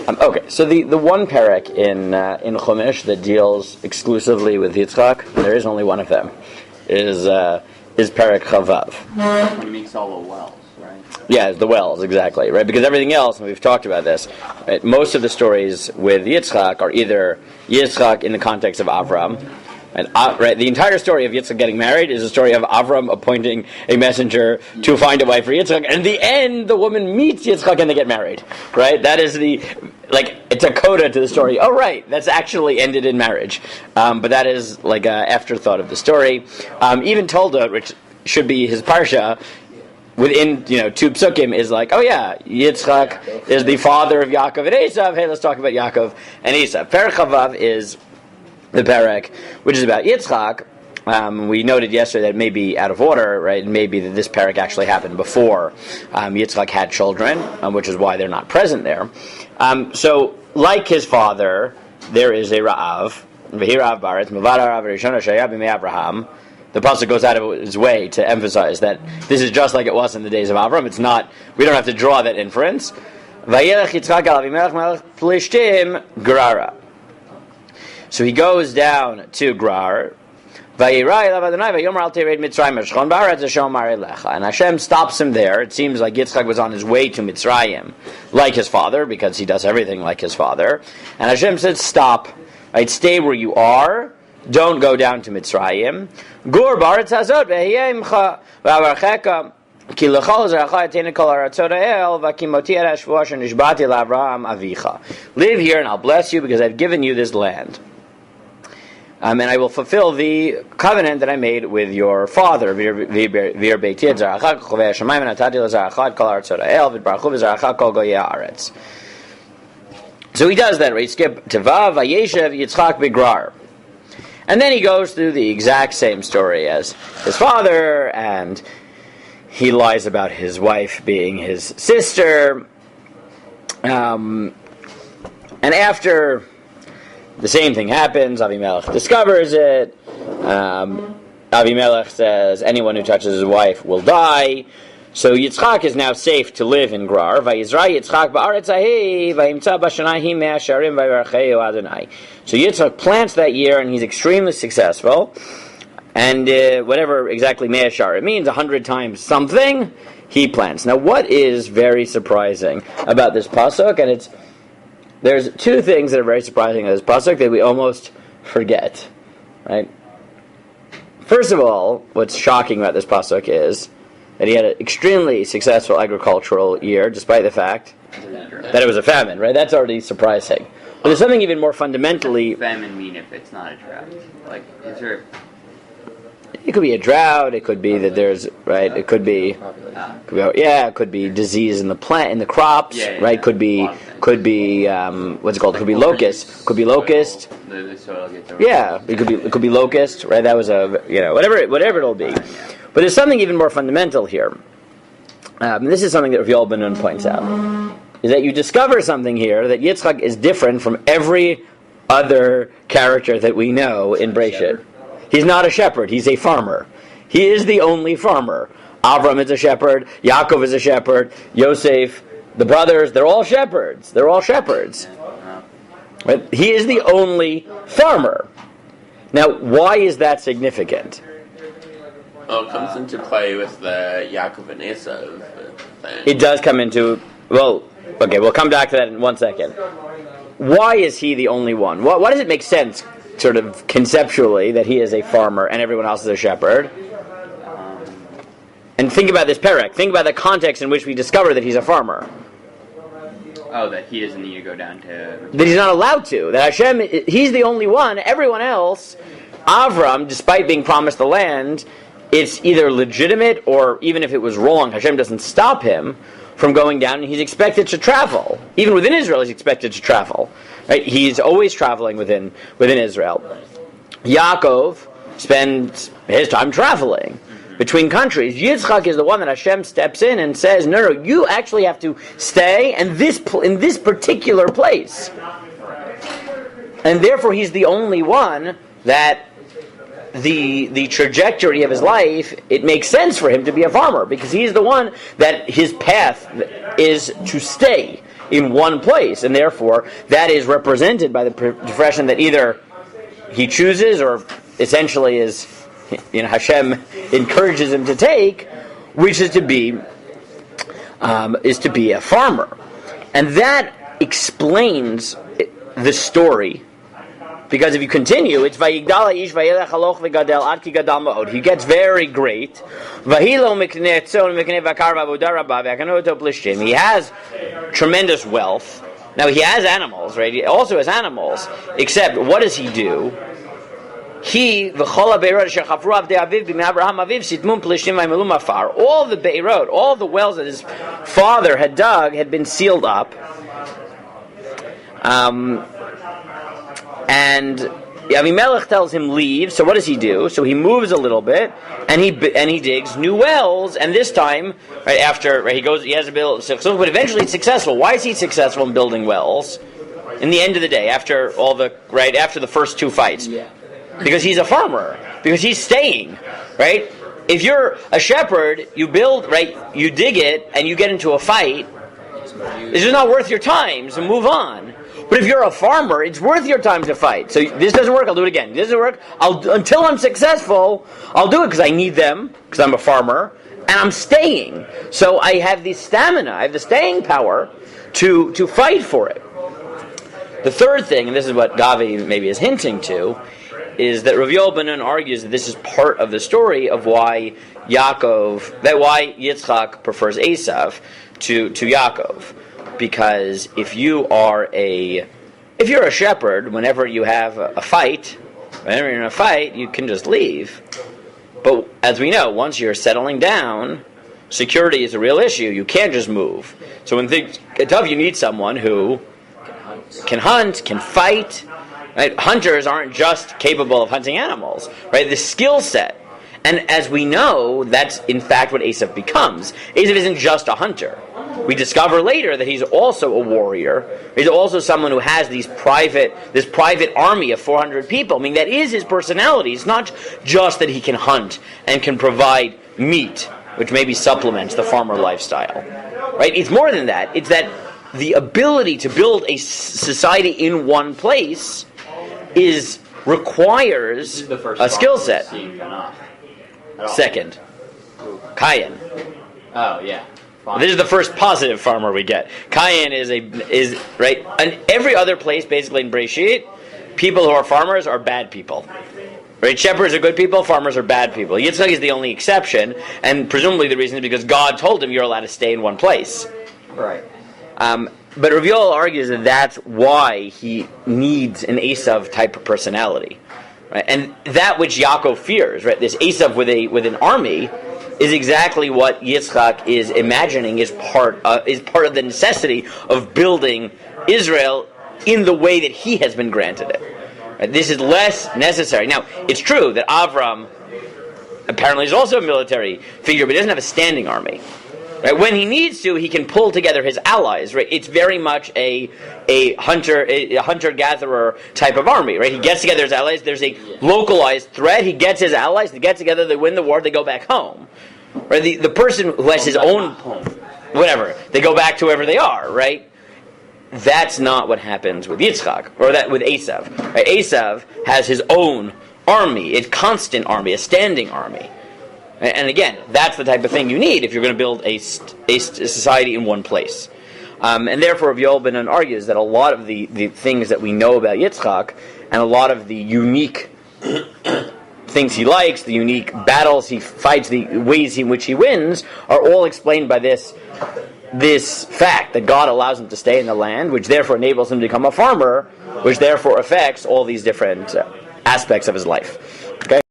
Okay, so the one perek in Chumash that deals exclusively with Yitzchak, there is only one of them, is perek Chavav. When he makes all the wells, right? Yeah, the wells, exactly, right? Because everything else, and we've talked about this, right? Most of the stories with Yitzchak are either Yitzchak in the context of Avram, and right, the entire story of Yitzchak getting married is a story of Avram appointing a messenger to find a wife for Yitzchak, and in the end, the woman meets Yitzchak and they get married, right? That is it's a coda to the story. Oh, right, that's actually ended in marriage. But that is like an afterthought of the story. Even Tolda, which should be his parsha, within, two psukim, is like, oh yeah, Yitzchak is the father of Yaakov and Esav. Hey, let's talk about Yaakov and Esav. Perek Chavav is the perek, which is about Yitzchak. We noted yesterday that it may be out of order, right? It may be that this perek actually happened before Yitzchak had children, which is why they're not present there. So, like his father, there is a Ra'av. The pasuk goes out of its way to emphasize that this is just like it was in the days of Avram. It's not. We don't have to draw that inference. So he goes down to Gerar. And Hashem stops him there. It seems like Yitzchak was on his way to Mitzrayim, like his father, because he does everything like his father. And Hashem said, stop. Right, stay where you are. Don't go down to Mitzrayim. Gur b'aretz hazot v'hiyemcha v'avarcheka ki l'chol zeracha etene kol haratzot ha'el v'kimoti et hashvuah asher nishbati l'Avraham avicha. Live here and I'll bless you because I've given you this land. And I will fulfill the covenant that I made with your father. So he does that, right? Skip to Vav, Vayeshev, Yitzchak Bigrar. And then he goes through the exact same story as his father, and he lies about his wife being his sister. And after the same thing happens, Avimelech discovers it. Avimelech says anyone who touches his wife will die. So Yitzchak is now safe to live in Gerar. Vayizra Yitzchak ba'aretz hahei vayimtza b'shana hi mea sharim vayvarcheu Adonai. So Yitzchak plants that year, and he's extremely successful. And whatever exactly mea sharim means, 100 times something, he plants. Now, what is very surprising about this pasuk, and there's two things that are very surprising about this pasuk that we almost forget, right? First of all, what's shocking about this pasuk is that he had an extremely successful agricultural year, despite the fact that it was a famine, right? That's already surprising. But there's something even more fundamentally... What does famine mean if it's not a drought? Like, is there... It could be a drought. It could be that there's It could be, it could be disease in the plant, in the crops, right? Could be what's it called? It could be locust. Could be locust. The soil gets over. Yeah, it could be locust, right? That was whatever it'll be. But there's something even more fundamental here. And this is something that Rav Yoel Ben Nun points out, is that you discover something here that Yitzchak is different from every other character that we know in Breshit. He's not a shepherd, he's a farmer. He is the only farmer. Avram is a shepherd, Yaakov is a shepherd, Yosef, the brothers, they're all shepherds. Right? He is the only farmer. Now, why is that significant? Well, it comes into play with the Yaakov and Esav thing. It does come into... Well, okay, we'll come back to that in 1 second. Why is he the only one? Why does it make sense, sort of conceptually, that he is a farmer and everyone else is a shepherd? And think about this perek. Think about the context in which we discover that he's a farmer. Oh, that he doesn't need to go down to... That he's not allowed to. That Hashem, he's the only one. Everyone else, Avram, despite being promised the land, it's either legitimate or even if it was wrong, Hashem doesn't stop him from going down, and he's expected to travel. Even within Israel, he's expected to travel. Right? He's always traveling within Israel. Yaakov spends his time traveling between countries. Yitzchak is the one that Hashem steps in and says, no, you actually have to stay in this particular place. And therefore he's the only one that the trajectory of his life, it makes sense for him to be a farmer, because he's the one that his path is to stay. in one place, and therefore that is represented by the profession that either he chooses or essentially is, Hashem encourages him to take, which is to be a farmer. And that explains the story, because if you continue, it's Vayigdal Ish Vayelech Haloch V'Gadel Ad Ki Gadal Ma'od. He gets very great. Vahilo Mikneh Tzon Mikneh Vakar V'Avodah Rabah V'Akanoto Plishtim. He has tremendous wealth. Now he has animals, right? He also has animals. Except, what does he do? He v'chol beirot asher chafru avdei aviv b'Avraham aviv sitmun plishtim v'aymelum afar. All the beirot, all the wells that his father had dug, had been sealed up. And Avimelech tells him leave. So what does he do? So he moves a little bit, and he digs new wells. And this time, right after, right, he has a build, but eventually it's successful. Why is he successful in building wells? In the end of the day, after the first two fights. Yeah. Because he's a farmer. Because he's staying, right? If you're a shepherd, you build, right? You dig it, and you get into a fight. It's just not worth your time, so move on. But if you're a farmer, it's worth your time to fight. So this doesn't work, I'll do it again. This doesn't work, until I'm successful, I'll do it because I need them, because I'm a farmer, and I'm staying. So I have the stamina, I have the staying power to fight for it. The third thing, and this is what Gavi maybe is hinting to, is that Rav Yochanan argues that this is part of the story of why Yitzchak prefers Esav to Yaakov. Because if you're a shepherd, whenever you have a fight, whenever you're in a fight, you can just leave. But as we know, once you're settling down, security is a real issue. You can't just move. So when things get tough, you need someone who can hunt, can fight. Right? Hunters aren't just capable of hunting animals. Right? The skill set. And as we know, that's in fact what Esav becomes. Esav isn't just a hunter. We discover later that he's also a warrior. He's also someone who has this private army of 400 people. I mean, that is his personality. It's not just that he can hunt and can provide meat, which maybe supplements the farmer lifestyle. Right? It's more than that. It's that the ability to build a society in one place requires a skill set. Second, Cain. Oh yeah. Fine. This is the first positive farmer we get. Cain is right. And every other place, basically in Breshit, people who are farmers are bad people. Right? Shepherds are good people. Farmers are bad people. Yitzchak is the only exception, and presumably the reason is because God told him you're allowed to stay in one place. Right. But Rav Yoel argues that that's why he needs an Esav type of personality. Right? And that which Yaakov fears, right? This Esav with an army, is exactly what Yitzchak is imagining is part of the necessity of building Israel in the way that he has been granted it. Right? This is less necessary. Now, it's true that Avram apparently is also a military figure, but he doesn't have a standing army. Right? When he needs to, he can pull together his allies. Right? It's very much a hunter-gatherer type of army. Right? He gets together his allies. There's a localized threat. He gets his allies. They get together. They win the war. They go back home. Right? The person who has his own whatever, they go back to wherever they are. Right? That's not what happens with Yitzchak or that with Esav. Right? Esav has his own army, a constant army, a standing army. And again, that's the type of thing you need if you're going to build a society in one place. And therefore, Rav Yochanan argues that a lot of the things that we know about Yitzchak and a lot of the unique things he likes, the unique battles he fights, the ways in which he wins, are all explained by this fact that God allows him to stay in the land, which therefore enables him to become a farmer, which therefore affects all these different aspects of his life. Okay.